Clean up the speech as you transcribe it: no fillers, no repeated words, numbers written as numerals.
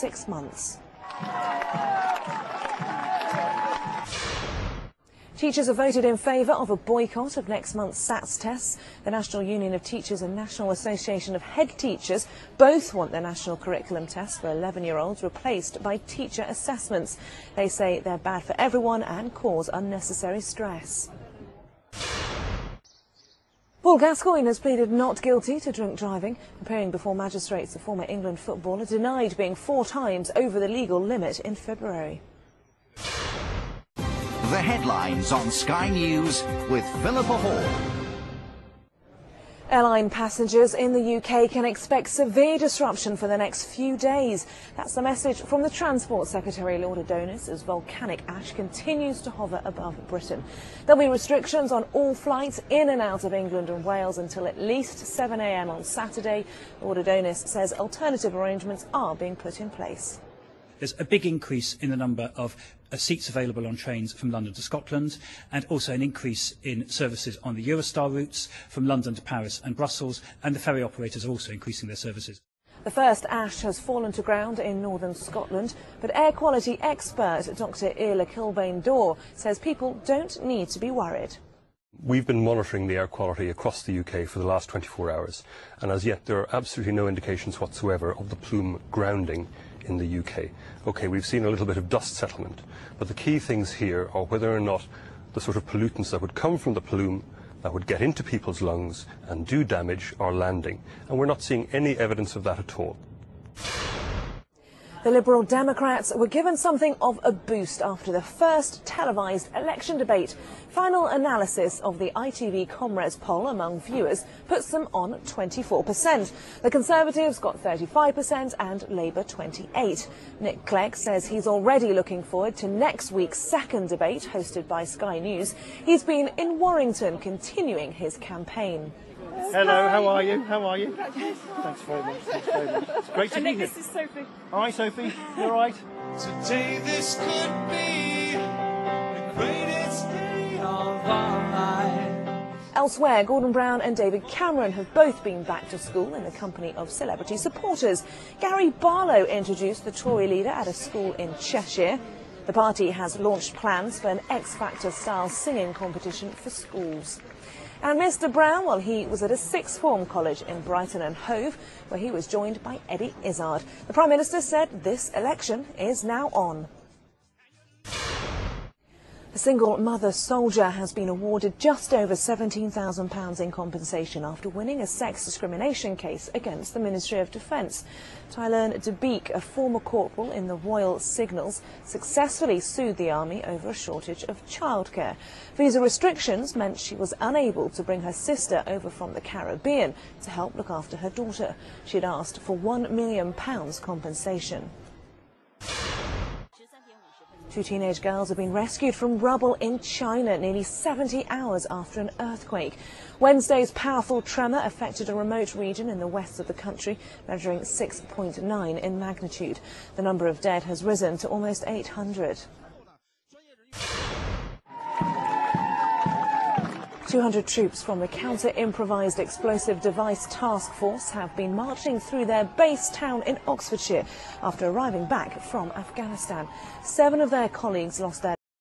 6 months. Teachers have voted in favour of a boycott of next month's SATS tests. The National Union of Teachers and National Association of Head Teachers both want their national curriculum tests for 11-year-olds replaced by teacher assessments. They say they're bad for everyone and cause unnecessary stress. Paul Gascoigne has pleaded not guilty to drink driving. Appearing before magistrates, the former England footballer denied being 4 times over the legal limit in February. The headlines on Sky News with Philippa Hall. Airline passengers in the UK can expect severe disruption for the next few days. That's the message from the Transport Secretary, Lord Adonis, as volcanic ash continues to hover above Britain. There'll be restrictions on all flights in and out of England and Wales until at least 7 a.m. on Saturday. Lord Adonis says alternative arrangements are being put in place. There's a big increase in the number of seats available on trains from London to Scotland, and also an increase in services on the Eurostar routes from London to Paris and Brussels, and the ferry operators are also increasing their services. The first ash has fallen to ground in northern Scotland, but air quality expert Dr Iarla Kilbane-Dorr says people don't need to be worried. We've been monitoring the air quality across the UK for the last 24 hours, and as yet there are absolutely no indications whatsoever of the plume grounding in the UK. OK, we've seen a little bit of dust settlement, but the key things here are whether or not the sort of pollutants that would come from the plume that would get into people's lungs and do damage are landing, and we're not seeing any evidence of that at all. The Liberal Democrats were given something of a boost after the first televised election debate. Final analysis of the ITV Comrades poll among viewers puts them on 24%. The Conservatives got 35% and Labour 28%. Nick Clegg says he's already looking forward to next week's second debate hosted by Sky News. He's been in Warrington continuing his campaign. Hello, how are you? How are you? Thanks very much. Thanks very much. It's great to meet you. This is Sophie. Hi, Sophie. You all right? Today this could be the greatest day of our lives. Elsewhere, Gordon Brown and David Cameron have both been back to school in the company of celebrity supporters. Gary Barlow introduced the Tory leader at a school in Cheshire. The party has launched plans for an X Factor style singing competition for schools. And Mr Brown, well, he was at a sixth form college in Brighton and Hove, where he was joined by Eddie Izzard. The Prime Minister said this election is now on. A single mother soldier has been awarded just over £17,000 in compensation after winning a sex discrimination case against the Ministry of Defence. Tylerne de Beek, a former corporal in the Royal Signals, successfully sued the army over a shortage of childcare. Visa restrictions meant she was unable to bring her sister over from the Caribbean to help look after her daughter. She had asked for £1 million compensation. 2 teenage girls have been rescued from rubble in China nearly 70 hours after an earthquake. Wednesday's powerful tremor affected a remote region in the west of the country, measuring 6.9 in magnitude. The number of dead has risen to almost 800. 200 troops from the Counter-Improvised Explosive Device Task Force have been marching through their base town in Oxfordshire after arriving back from Afghanistan. 7 of their colleagues lost their